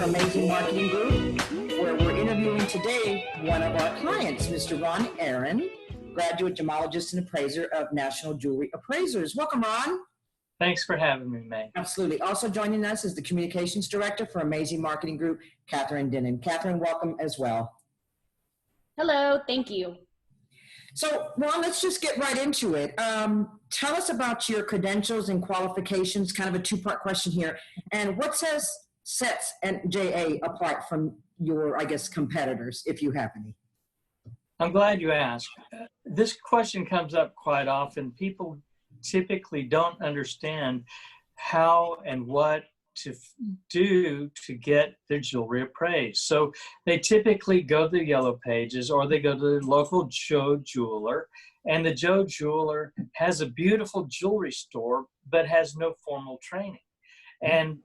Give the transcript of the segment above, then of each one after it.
aMAEzing Marketing Group, where we're interviewing today one of our clients, Mr. Ron Aaron, graduate gemologist and appraiser of National Jewelry Appraisers. Welcome, Ron. Thanks for having me, May. Absolutely. Also joining us is the communications director for aMAEzing Marketing Group, Catherine Denon. Catherine, welcome as well. Hello, thank you. So, Ron, let's just get right into it. Tell us about your credentials and qualifications, kind of a two-part question here. And what sets NJA apart from your, I guess, competitors, if you have any? I'm glad you asked. This question comes up quite often. People typically don't understand how and what to do to get their jewelry appraised. So they typically go to the Yellow Pages, or they go to the local Joe Jeweler, and the Joe Jeweler has a beautiful jewelry store but has no formal training. And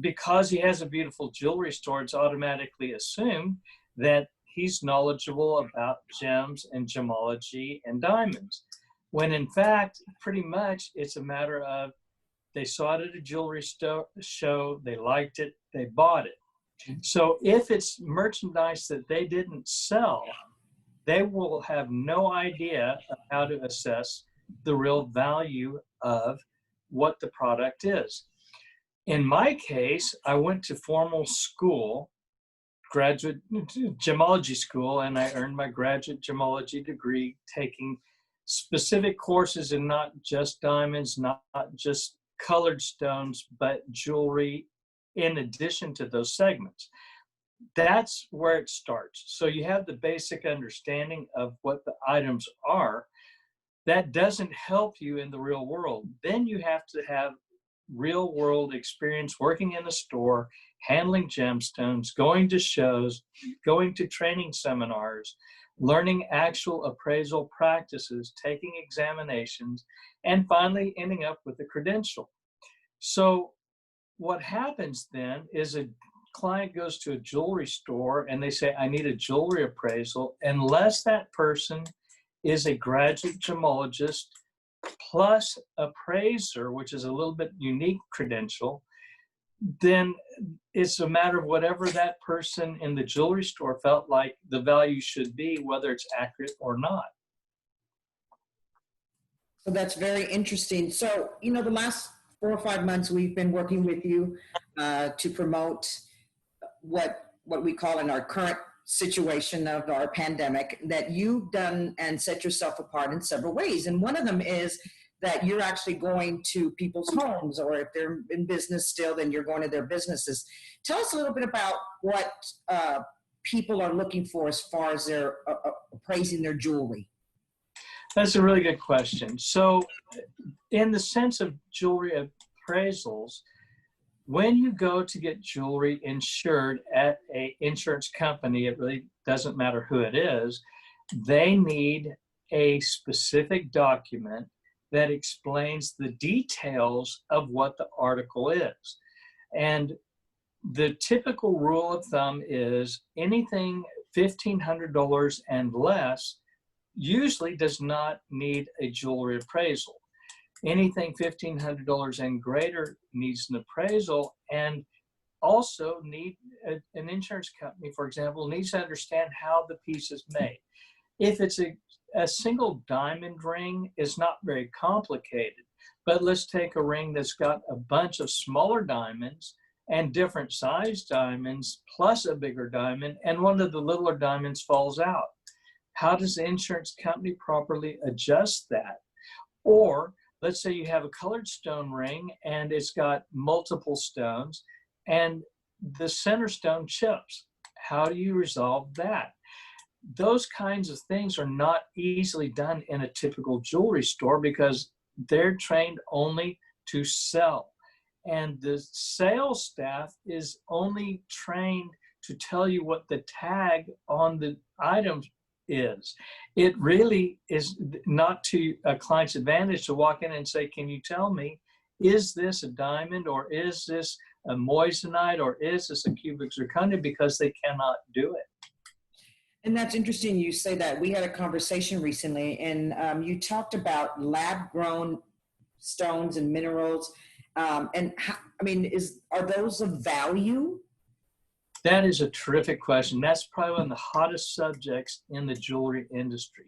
because he has a beautiful jewelry store, it's automatically assumed that he's knowledgeable about gems and gemology and diamonds, when in fact, pretty much it's a matter of they saw it at a jewelry show, they liked it, they bought it. So if it's merchandise that they didn't sell, they will have no idea of how to assess the real value of what the product is. In my case, I went to formal school, graduate gemology school, and I earned my graduate gemology degree, taking specific courses in not just diamonds, not just colored stones, but jewelry in addition to those segments. That's where it starts. So you have the basic understanding of what the items are. That doesn't help you in the real world. Then you have to have real world experience working in a store, handling gemstones, going to shows, going to training seminars, learning actual appraisal practices, taking examinations, and finally ending up with a credential. So what happens then is a client goes to a jewelry store and they say, I need a jewelry appraisal. Unless that person is a graduate gemologist plus appraiser, which is a little bit unique credential, then it's a matter of whatever that person in the jewelry store felt like the value should be, whether it's accurate or not. So that's very interesting. So, you know, the last 4 or 5 months we've been working with you to promote what we call in our current situation of our pandemic, that you've done and set yourself apart in several ways. And one of them is that you're actually going to people's homes, or if they're in business still, then you're going to their businesses. Tell us a little bit about what people are looking for as far as they're appraising their jewelry. That's a really good question. So in the sense of jewelry appraisals, when you go to get jewelry insured at an insurance company, it really doesn't matter who it is, they need a specific document that explains the details of what the article is. And the typical rule of thumb is anything $1,500 and less usually does not need a jewelry appraisal. Anything $1,500 and greater needs an appraisal, and also need an insurance company, for example, needs to understand how the piece is made. If it's a single diamond ring, is not very complicated, but let's take a ring that's got a bunch of smaller diamonds and different size diamonds plus a bigger diamond, and one of the littler diamonds falls out. How does the insurance company properly adjust that? Or let's say you have a colored stone ring and it's got multiple stones and the center stone chips. How do you resolve that? Those kinds of things are not easily done in a typical jewelry store because they're trained only to sell. and the sales staff is only trained to tell you what the tag on the item is. It really is not to a client's advantage to walk in and say, can you tell me, is this a diamond, or is this a moissanite, or is this a cubic zirconia, because they cannot do it. And that's interesting you say that. We had a conversation recently, and you talked about lab-grown stones and minerals. And how, I mean, are those of value? That is a terrific question. That's probably one of the hottest subjects in the jewelry industry.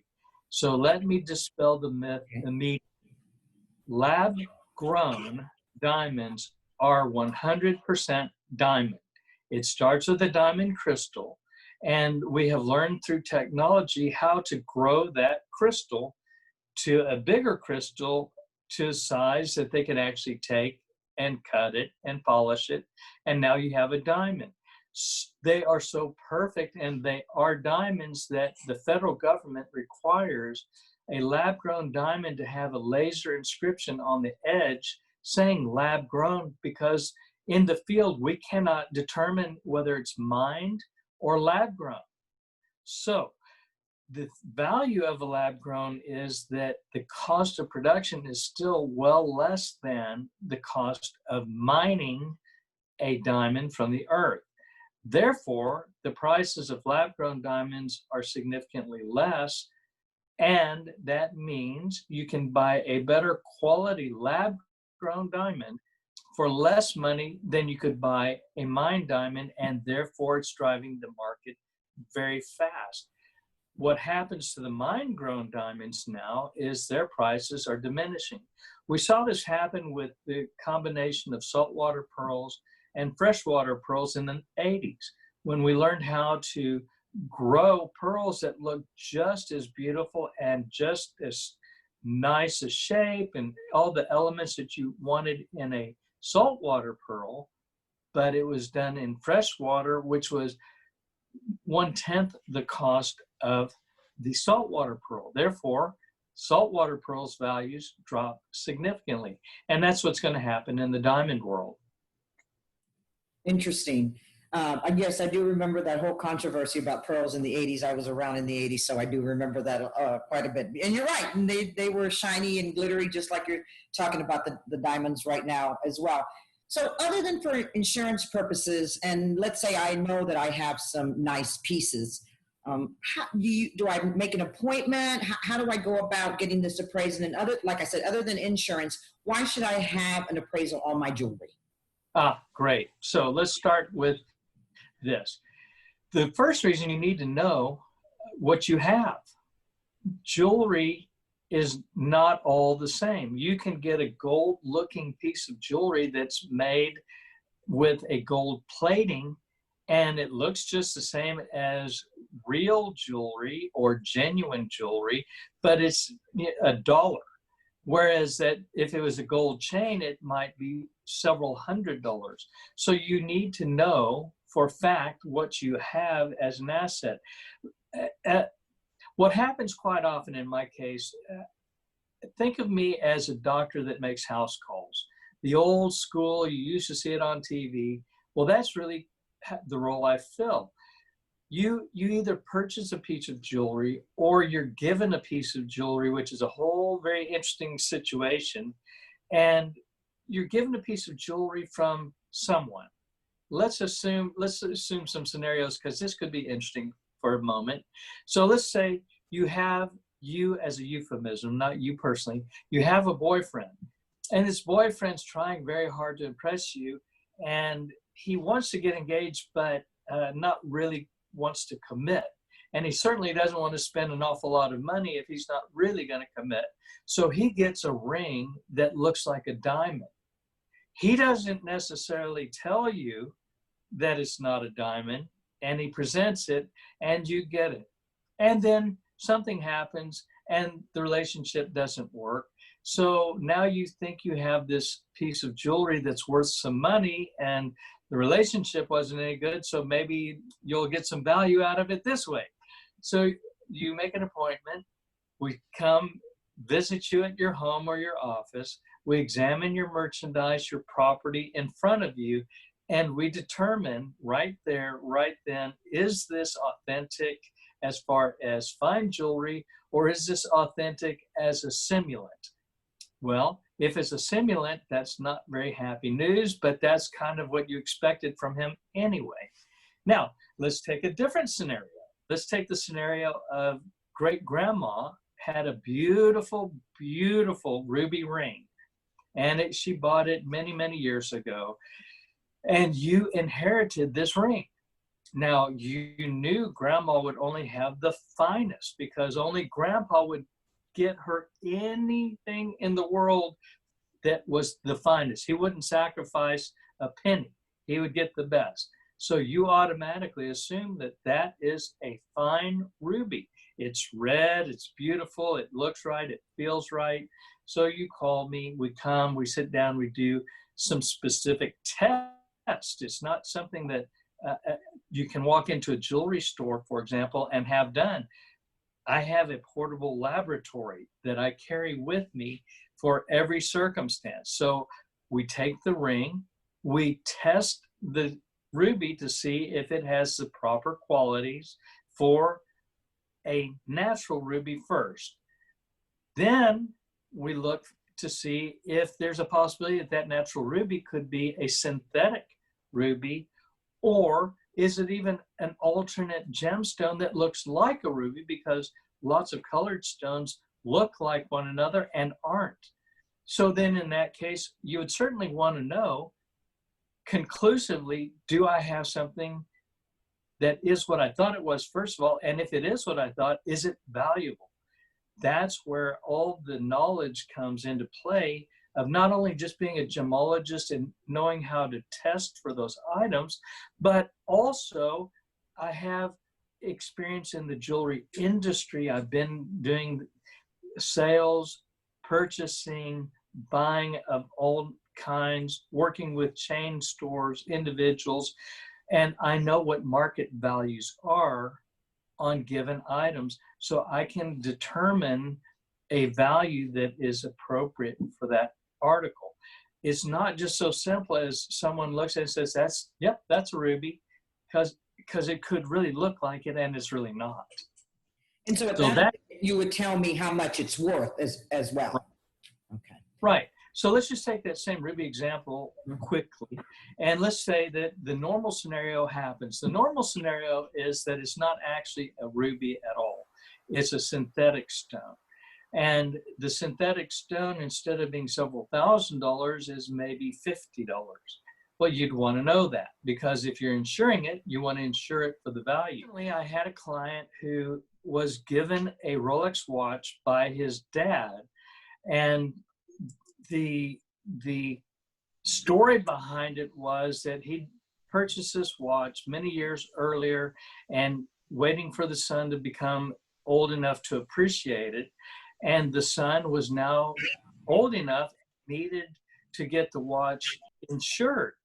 So let me dispel the myth immediately. Lab-grown diamonds are 100% diamond. It starts with a diamond crystal, and we have learned through technology how to grow that crystal to a bigger crystal to a size that they can actually take and cut it and polish it, and now you have a diamond. They are so perfect, and they are diamonds that the federal government requires a lab-grown diamond to have a laser inscription on the edge saying lab-grown, because in the field we cannot determine whether it's mined or lab-grown. So the value of a lab-grown is that the cost of production is still well less than the cost of mining a diamond from the earth. Therefore, the prices of lab-grown diamonds are significantly less, and that means you can buy a better quality lab-grown diamond for less money than you could buy a mined diamond, and therefore it's driving the market very fast. What happens to the mine-grown diamonds now is their prices are diminishing. We saw this happen with the combination of saltwater pearls and freshwater pearls in the 80s, when we learned how to grow pearls that look just as beautiful and just as nice a shape and all the elements that you wanted in a saltwater pearl, but it was done in freshwater, which was 1/10 the cost of the saltwater pearl. Therefore, saltwater pearls values drop significantly. And that's what's going to happen in the diamond world. Interesting. I guess I do remember that whole controversy about pearls in the 80s. I was around in the 80s, so I do remember that quite a bit. And you're right. And they were shiny and glittery, just like you're talking about the diamonds right now as well. So other than for insurance purposes, and let's say I know that I have some nice pieces, how do I make an appointment? How do I go about getting this appraisal? And like I said, other than insurance, why should I have an appraisal on my jewelry? Great. So let's start with this. The first reason you need to know what you have. Jewelry is not all the same. You can get a gold looking piece of jewelry that's made with a gold plating, and it looks just the same as real jewelry or genuine jewelry, but it's $1. Whereas that if it was a gold chain, it might be several $100s. So you need to know for fact what you have as an asset. What happens quite often in my case, think of me as a doctor that makes house calls. The old school, you used to see it on TV. Well, that's really the role I fill. You either purchase a piece of jewelry or you're given a piece of jewelry, which is a whole very interesting situation. And you're given a piece of jewelry from someone. Let's assume some scenarios, because this could be interesting for a moment. So let's say you as a euphemism, not you personally, you have a boyfriend, and this boyfriend's trying very hard to impress you, and he wants to get engaged, but not really wants to commit. And he certainly doesn't want to spend an awful lot of money if he's not really going to commit. So he gets a ring that looks like a diamond. He doesn't necessarily tell you that it's not a diamond, and he presents it and you get it. And then something happens and the relationship doesn't work. So now you think you have this piece of jewelry that's worth some money, and the relationship wasn't any good, so maybe you'll get some value out of it this way. So you make an appointment. We come visit you at your home or your office. We examine your merchandise, your property in front of you, and we determine right there, right then, is this authentic as far as fine jewelry, or is this authentic as a simulant? Well, if it's a simulant, that's not very happy news, but that's kind of what you expected from him anyway. Now, let's take a different scenario. Let's take the scenario of great-grandma had a beautiful, beautiful ruby ring, and she bought it many, many years ago, and you inherited this ring. Now, you knew grandma would only have the finest because only grandpa would get her anything in the world that was the finest. He wouldn't sacrifice a penny. He would get the best. So you automatically assume that that is a fine ruby. It's red, it's beautiful, it looks right, it feels right. So you call me, we come, we sit down, we do some specific tests. It's not something that you can walk into a jewelry store, for example, and have done. I have a portable laboratory that I carry with me for every circumstance. So we take the ring, we test the ruby to see if it has the proper qualities for a natural ruby first. Then we look to see if there's a possibility that that natural ruby could be a synthetic ruby, or is it even an alternate gemstone that looks like a ruby, because lots of colored stones look like one another and aren't. So then in that case, you would certainly want to know conclusively, do I have something that is what I thought it was, first of all, and if it is what I thought, is it valuable? That's where all the knowledge comes into play of not only just being a gemologist and knowing how to test for those items, but also I have experience in the jewelry industry. I've been doing sales, purchasing, buying of all kinds, working with chain stores, individuals, and I know what market values are on given items, so I can determine a value that is appropriate for that article. It's not just so simple as someone looks at it and says, that's a ruby, because it could really look like it and it's really not. And so, that you would tell me how much it's worth as well. Right. Okay. Right. So let's just take that same ruby example quickly. And let's say that the normal scenario happens. The normal scenario is that it's not actually a ruby at all. It's a synthetic stone. And the synthetic stone, instead of being several $1,000s, is maybe $50. Well, you'd want to know that, because if you're insuring it, you want to insure it for the value. I had a client who was given a Rolex watch by his dad, and the story behind it was that he purchased this watch many years earlier and waiting for the son to become old enough to appreciate it. And the son was now old enough, needed to get the watch insured.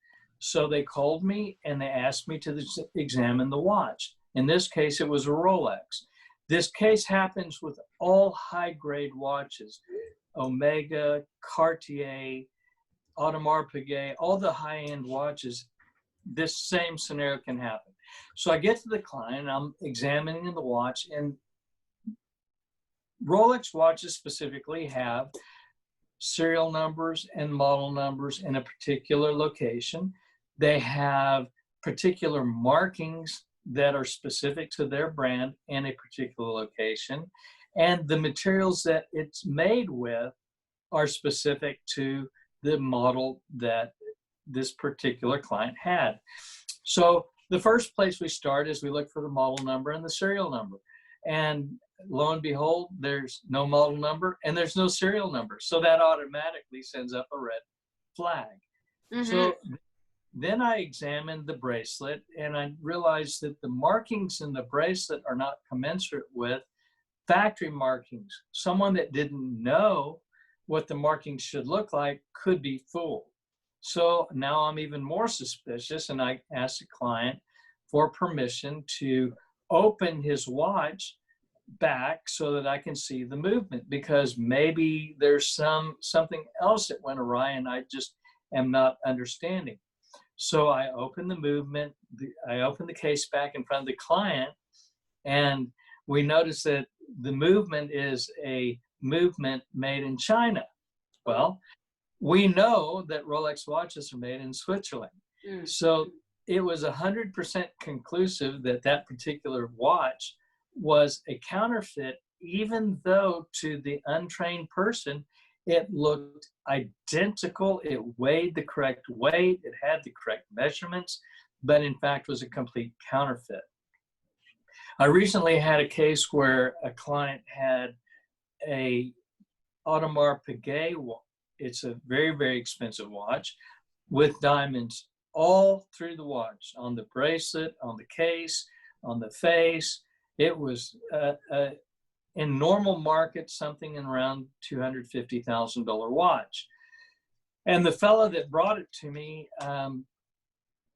So they called me and they asked me to examine the watch. In this case, it was a Rolex. This case happens with all high-grade watches. Omega, Cartier, Audemars Piguet, all the high-end watches, this same scenario can happen. So I get to the client, I'm examining the watch, and Rolex watches specifically have serial numbers and model numbers in a particular location. They have particular markings that are specific to their brand in a particular location. And the materials that it's made with are specific to the model that this particular client had. So the first place we start is we look for the model number and the serial number. And lo and behold, there's no model number and there's no serial number. So that automatically sends up a red flag. Mm-hmm. So then I examined the bracelet and I realized that the markings in the bracelet are not commensurate with factory markings. Someone that didn't know what the markings should look like could be fooled. So now I'm even more suspicious, and I asked the client for permission to open his watch back so that I can see the movement, because maybe there's something else that went awry and I just am not understanding. So I open the movement, I open the case back in front of the client, and we notice that the movement is a movement made in China. Well, we know that Rolex watches are made in Switzerland. So it was 100% conclusive that that particular watch was a counterfeit, even though to the untrained person, it looked identical. It weighed the correct weight. It had the correct measurements, but in fact was a complete counterfeit. I recently had a case where a client had a Audemars Piguet. It's a very, very expensive watch with diamonds all through the watch, on the bracelet, on the case, on the face. It was in normal market, something in around $250,000 watch. And the fellow that brought it to me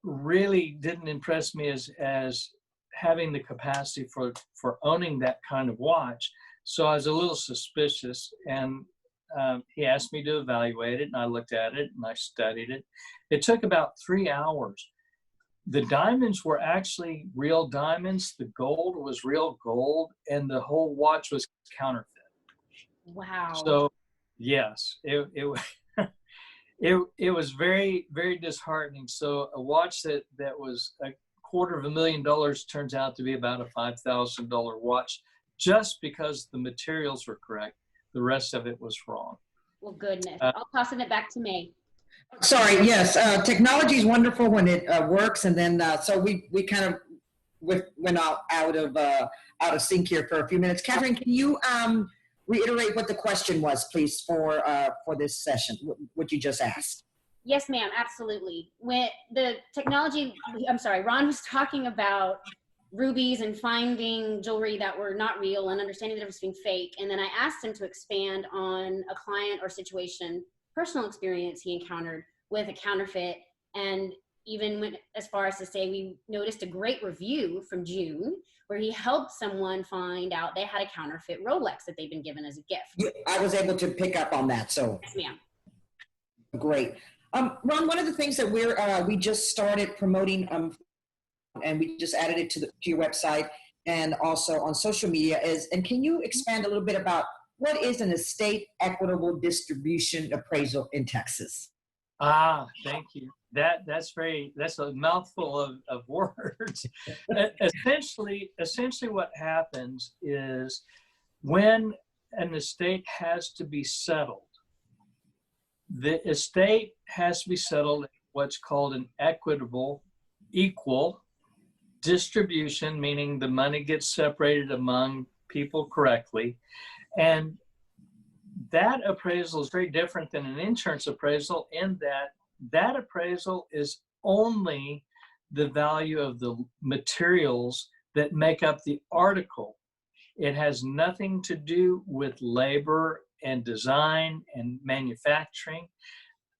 really didn't impress me as having the capacity for owning that kind of watch. So I was a little suspicious, and he asked me to evaluate it, and I looked at it and I studied it. It took about 3 hours. The diamonds were actually real diamonds. The gold was real gold, and the whole watch was counterfeit. Wow. So yes, it was very, very disheartening. So a watch that was $250,000 turns out to be about a $5,000 watch, just because the materials were correct. The rest of it was wrong. Well, goodness. I'll toss it back to May. Sorry, yes, technology is wonderful when it works, and then so we kind of went out of sync here for a few minutes. Catherine, can you reiterate what the question was, please, for this session, what you just asked? Yes, ma'am, absolutely. When the technology, I'm sorry, Ron was talking about rubies and finding jewelry that were not real and understanding the difference between fake. And then I asked him to expand on a client or situation, personal experience he encountered with a counterfeit. And even went as far as to say, we noticed a great review from June where he helped someone find out they had a counterfeit Rolex that they'd been given as a gift. I was able to pick up on that, so. Yes, ma'am. Great. Ron, one of the things that we just started promoting, and we just added it to your website and also on social media is, and can you expand a little bit about what is an estate equitable distribution appraisal in Texas? Thank you. That's a mouthful of words. Essentially what happens is when an estate has to be settled, the estate has to be settled in what's called an equal distribution, meaning the money gets separated among people correctly. And that appraisal is very different than an insurance appraisal in that appraisal is only the value of the materials that make up the article. It has nothing to do with labor and design and manufacturing.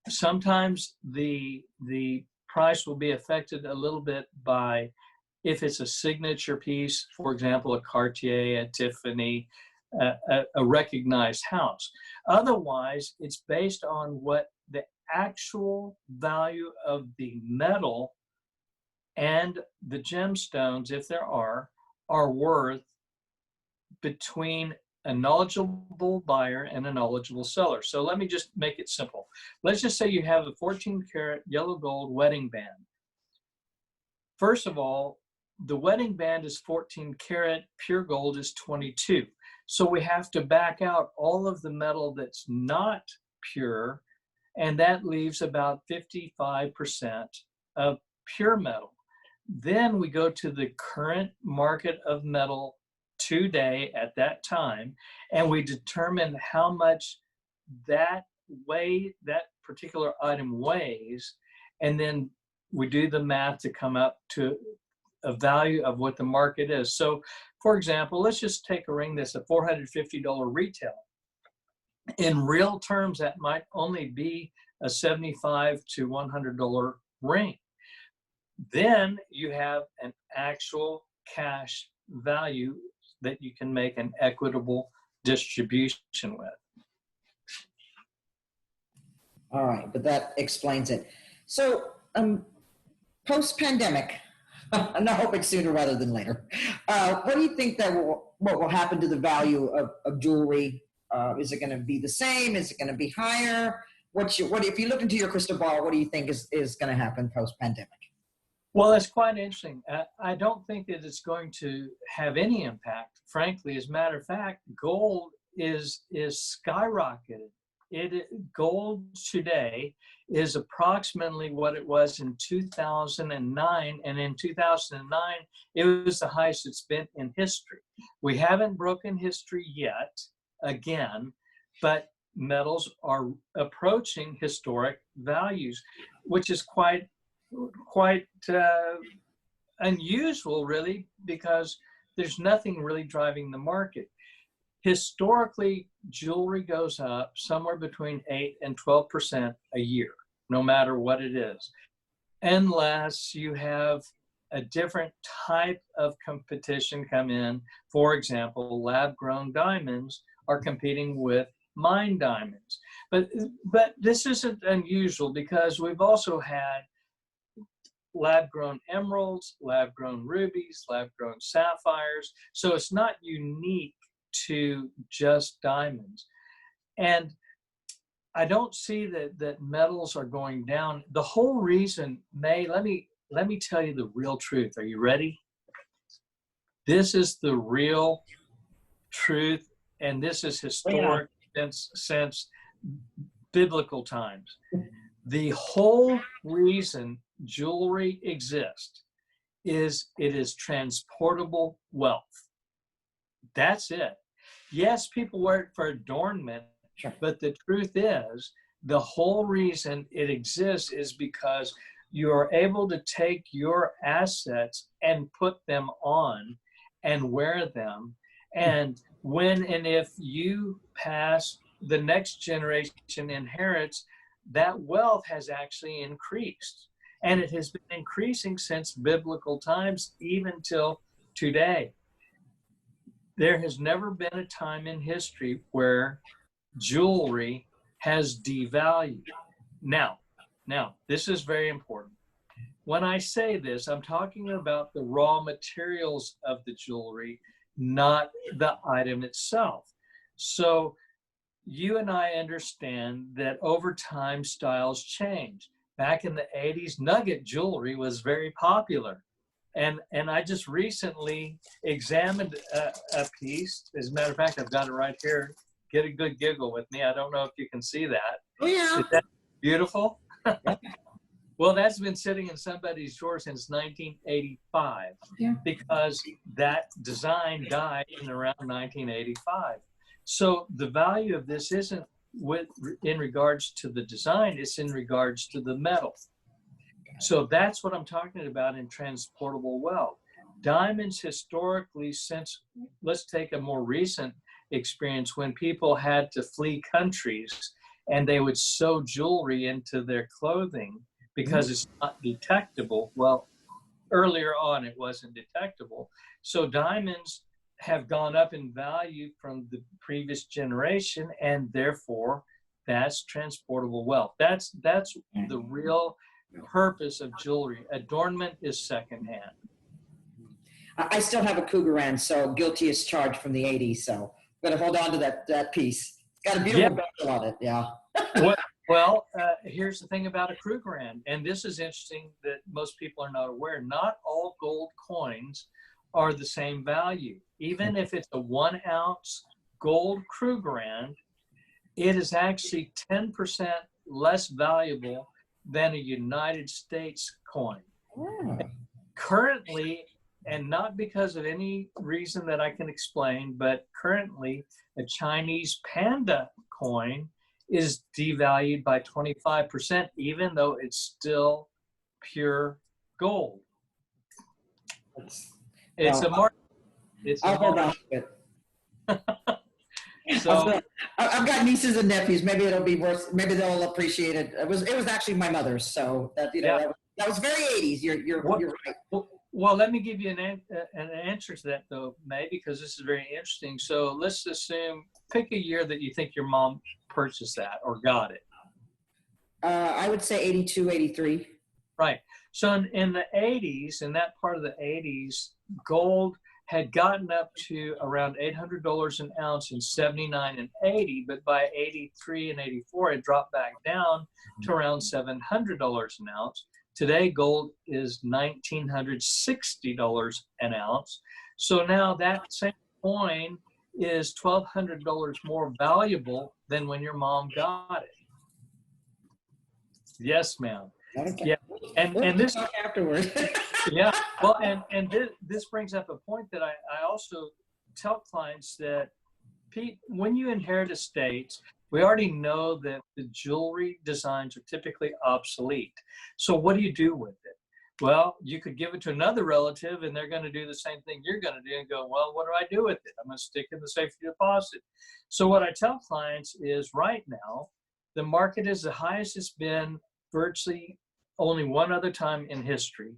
Sometimes the price will be affected a little bit by if it's a signature piece, for example, a Cartier, a Tiffany, a recognized house. Otherwise, it's based on what the actual value of the metal and the gemstones, if there are worth between a knowledgeable buyer and a knowledgeable seller. So let me just make it simple. Let's just say you have a 14-karat yellow gold wedding band. First of all, the wedding band is 14 karat, pure gold is 22. So we have to back out all of the metal that's not pure, and that leaves about 55% of pure metal. Then we go to the current market of metal today at that time, and we determine how much that particular item weighs, and then we do the math to come up to a value of what the market is. So, for example, let's just take a ring that's a $450 retail. In real terms, that might only be a $75 to $100 ring. Then you have an actual cash value that you can make an equitable distribution with. All right, but that explains it. So, post-pandemic, and I hope it's sooner rather than later. What do you think what will happen to the value of jewelry? Is it going to be the same? Is it going to be higher? What if you look into your crystal ball? What do you think is going to happen post-pandemic? Well, it's quite interesting. I don't think that it's going to have any impact. Frankly, as a matter of fact, gold is skyrocketed. Gold today is approximately what it was in 2009, and in 2009 it was the highest it's been in history. We haven't broken history yet again, but metals are approaching historic values, which is quite unusual, really, because there's nothing really driving the market. Historically, jewelry goes up somewhere between 8 and 12% a year, no matter what it is, unless you have a different type of competition come in. For example, lab-grown diamonds are competing with mined diamonds. But this isn't unusual, because we've also had lab-grown emeralds, lab-grown rubies, lab-grown sapphires. So it's not unique to just diamonds. And I don't see that metals are going down. The whole reason, May, let me tell you the real truth. Are you ready? This is the real truth, and this is historic since biblical times. The whole reason jewelry exists is it is transportable wealth. That's it. Yes, people wear it for adornment, Sure. but the truth is, the whole reason it exists is because you are able to take your assets and put them on and wear them. And when and if you pass, the next generation inherits, that wealth has actually increased. And it has been increasing since biblical times, even till today. There has never been a time in history where jewelry has devalued. Now, this is very important. When I say this, I'm talking about the raw materials of the jewelry, not the item itself. So you and I understand that over time, styles change. Back in the 80s, nugget jewelry was very popular. And I just recently examined a piece. As a matter of fact, I've got it right here. Get a good giggle with me. I don't know if you can see that. Oh, yeah. Is that beautiful? Well, that's been sitting in somebody's drawer since 1985, because that design died in around 1985. So the value of this isn't in regards to the design, it's in regards to the metal. So that's what I'm talking about in transportable wealth. Diamonds historically, since, let's take a more recent experience, when people had to flee countries and they would sew jewelry into their clothing because it's not detectable. Well, earlier on it wasn't detectable. So diamonds have gone up in value from the previous generation, and therefore that's transportable wealth. That's the real purpose of jewelry. Adornment is secondhand. I still have a Cougaran, so guilty as charged from the 80s. So I'm going to hold on to that piece. It's got a beautiful bezel on it. Yeah. Well, here's the thing about a Krugerrand, and this is interesting that most people are not aware. Not all gold coins are the same value. Even if it's a 1 ounce gold Krugerrand, it is actually 10% less valuable than a United States coin. Oh. Currently, and not because of any reason that I can explain, but currently a Chinese panda coin is devalued by 25%, even though it's still pure gold. It's a market. I'll hold on to it. So I've got nieces and nephews. Maybe it'll be worth. Maybe they'll appreciate it. It was actually my mother's, so that that was very 80s. You're right. Well, let me give you an answer to that, though, May, because this is very interesting. So let's assume, pick a year that you think your mom purchased that or got it. I would say 82, 83. Right. So in the 80s, in that part of the 80s, gold had gotten up to around $800 an ounce in 79 and 80, but by 83 and 84, it dropped back down to around $700 an ounce. Today, gold is $1,960 an ounce. So now that same coin is $1,200 more valuable than when your mom got it. Yes, ma'am. Okay. Yeah, and this afterward. yeah, well, and this brings up a point that I also tell clients that when you inherit estates, we already know that the jewelry designs are typically obsolete. So what do you do with it? Well, you could give it to another relative and they're going to do the same thing you're going to do and go, well, what do I do with it? I'm going to stick it in the safety deposit. So what I tell clients is right now, the market is the highest it's been virtually only one other time in history.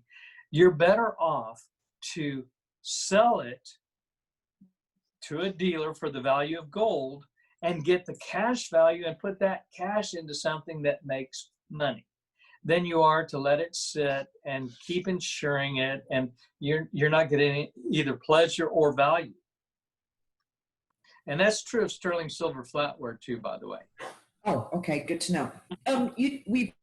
You're better off to sell it to a dealer for the value of gold and get the cash value and put that cash into something that makes money than you are to let it sit and keep insuring it, and you're not getting either pleasure or value. And that's true of sterling silver flatware too, by the way. Oh, okay, good to know. We've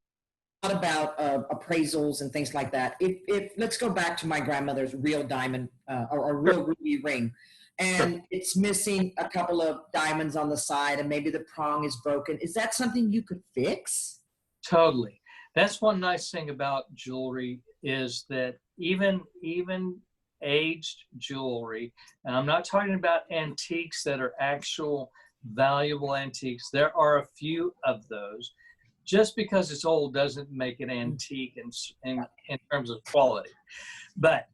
thought about appraisals and things like that. If let's go back to my grandmother's real diamond or real ruby ring, and it's missing a couple of diamonds on the side, and maybe the prong is broken. Is that something you could fix? Totally. That's one nice thing about jewelry is that even aged jewelry, and I'm not talking about antiques that are actual valuable antiques. There are a few of those. Just because it's old doesn't make it antique in terms of quality. But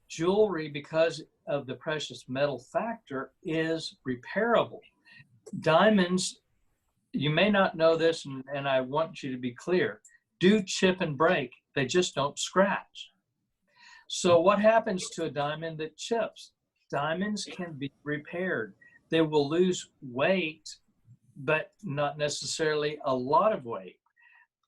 jewelry, because of the precious metal factor, is repairable. Diamonds, you may not know this, and I want you to be clear, do chip and break. They just don't scratch. So what happens to a diamond that chips? Diamonds can be repaired. They will lose weight, but not necessarily a lot of weight.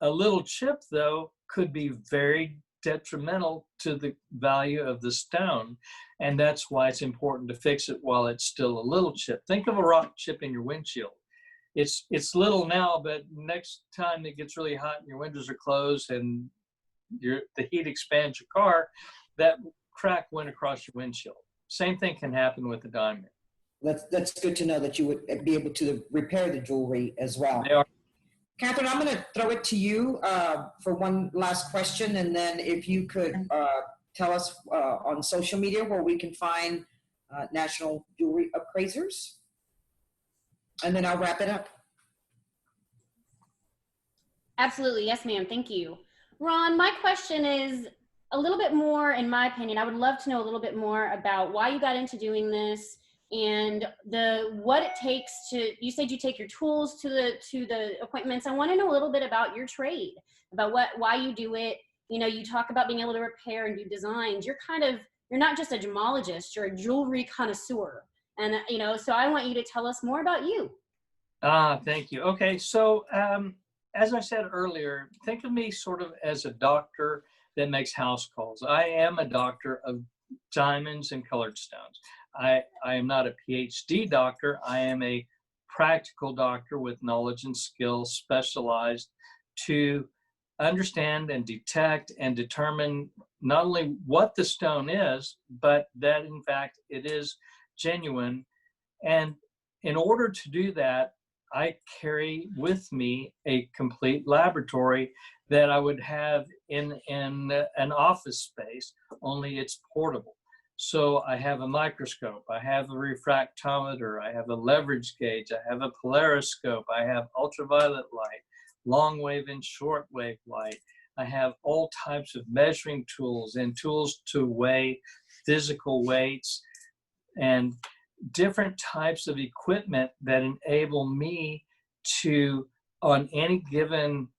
A little chip, though, could be very detrimental to the value of the stone, and that's why it's important to fix it while it's still a little chip. Think of a rock chip in your windshield. It's little now, but next time it gets really hot and your windows are closed and the heat expands your car, that crack went across your windshield. Same thing can happen with a diamond. That's good to know that you would be able to repair the jewelry as well. They are. Catherine, I'm going to throw it to you for one last question, and then if you could tell us on social media where we can find National Jewelry Appraisers, and then I'll wrap it up. Absolutely. Yes, ma'am. Thank you. Ron, my question is a little bit more, in my opinion, I would love to know a little bit more about why you got into doing this and what it takes to, you said you take your tools to the appointments. I want to know a little bit about your trade, about why you do it. You know, you talk about being able to repair and do designs. You're not just a gemologist, you're a jewelry connoisseur. And, you know, so I want you to tell us more about you. Thank you. Okay. So, as I said earlier, think of me sort of as a doctor that makes house calls. I am a doctor of diamonds and colored stones. I am not a PhD doctor. I am a practical doctor with knowledge and skill specialized to understand and detect and determine not only what the stone is, but that in fact it is genuine. And in order to do that, I carry with me a complete laboratory that I would have in an office space, only it's portable. So I have a microscope, I have a refractometer, I have a leverage gauge, I have a polariscope, I have ultraviolet light, long wave and short wave light. I have all types of measuring tools and tools to weigh physical weights and different types of equipment that enable me to, on any given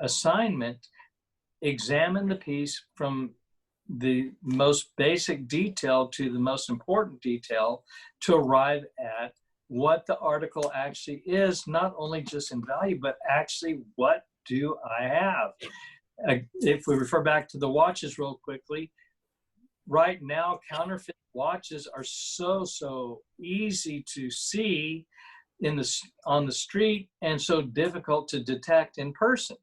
assignment, examine the piece from the most basic detail to the most important detail to arrive at what the article actually is, not only just in value, but actually what do I have? If we refer back to the watches real quickly, right now, counterfeit watches are so easy to see on the street and so difficult to detect in person.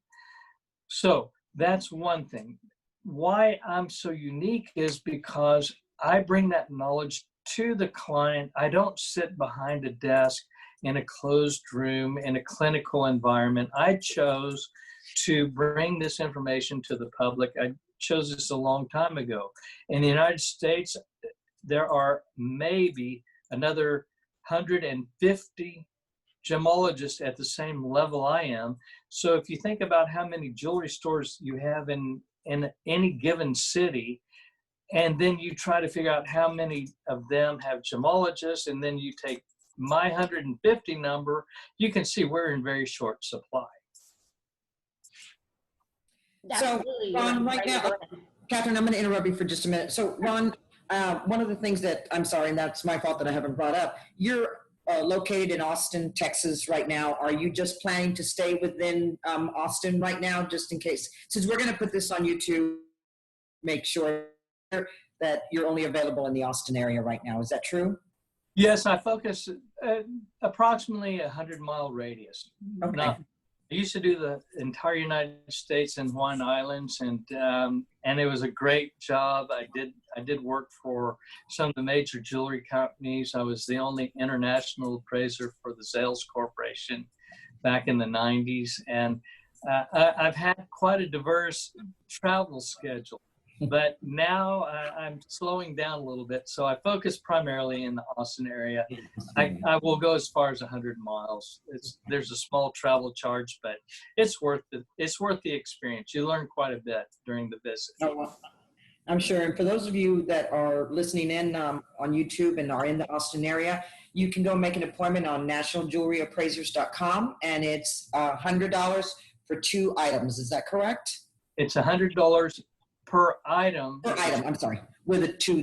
So that's one thing. Why I'm so unique is because I bring that knowledge to the client. I don't sit behind a desk in a closed room in a clinical environment. I chose to bring this information to the public. I chose this a long time ago. In the United States, there are maybe another 150 gemologists at the same level I am. So if you think about how many jewelry stores you have in any given city, and then you try to figure out how many of them have gemologists, and then you take my 150 number, you can see we're in very short supply. Absolutely. So, Ron, right now, Catherine, I'm going to interrupt you for just a minute. So, Ron, one of the things that, I'm sorry, and that's my fault that I haven't brought up, you're located in Austin, Texas right now. Are you just planning to stay within Austin right now, just in case? Since we're going to put this on YouTube, make sure that you're only available in the Austin area right now. Is that true? Yes, I focus approximately 100-mile radius. Okay. Now, I used to do the entire United States and Hawaiian Islands, and it was a great job. I did work for some of the major jewelry companies. I was the only international appraiser for the Zales Corporation back in the 90s, and I've had quite a diverse travel schedule. But now I'm slowing down a little bit, so I focus primarily in the Austin area. I will go as far as 100 miles. There's a small travel charge, but it's worth the experience. You learn quite a bit during the visit. Oh, well, I'm sure. And for those of you that are listening in on YouTube and are in the Austin area, you can go make an appointment on nationaljewelryappraisers.com, and it's $100 for 2 items. Is that correct? It's $100 per item. Per item, I'm sorry, with a 2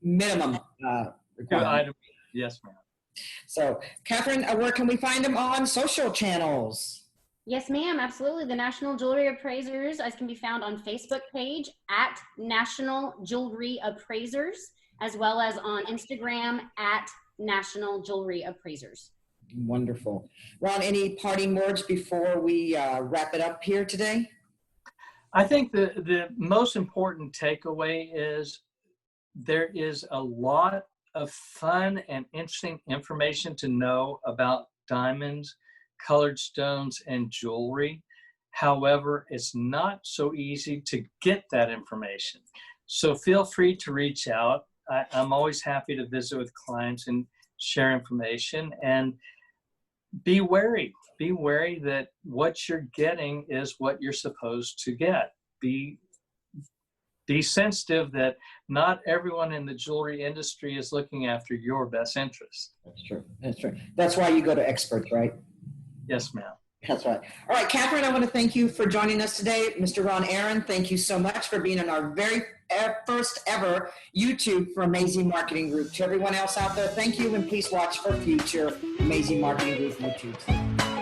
minimum Per requirement. item. Yes, ma'am. So, Catherine, where can we find them on social channels? Yes, ma'am. Absolutely. The National Jewelry Appraisers can be found on Facebook page at National Jewelry Appraisers, as well as on Instagram at National Jewelry Appraisers. Wonderful. Ron, any parting words before we wrap it up here today? I think the most important takeaway is there is a lot of fun and interesting information to know about diamonds, colored stones, and jewelry. However, it's not so easy to get that information. So feel free to reach out. I'm always happy to visit with clients and share information, and be wary. Be wary that what you're getting is what you're supposed to get. Be sensitive that not everyone in the jewelry industry is looking after your best interest. That's true. That's true. That's why you go to experts, right? Yes, ma'am. That's right. All right, Catherine, I want to thank you for joining us today. Mr. Ron Aaron, thank you so much for being in our very first ever YouTube for aMAEzing Marketing Group. To everyone else out there, thank you, and please watch for future aMAEzing Marketing Group YouTubes.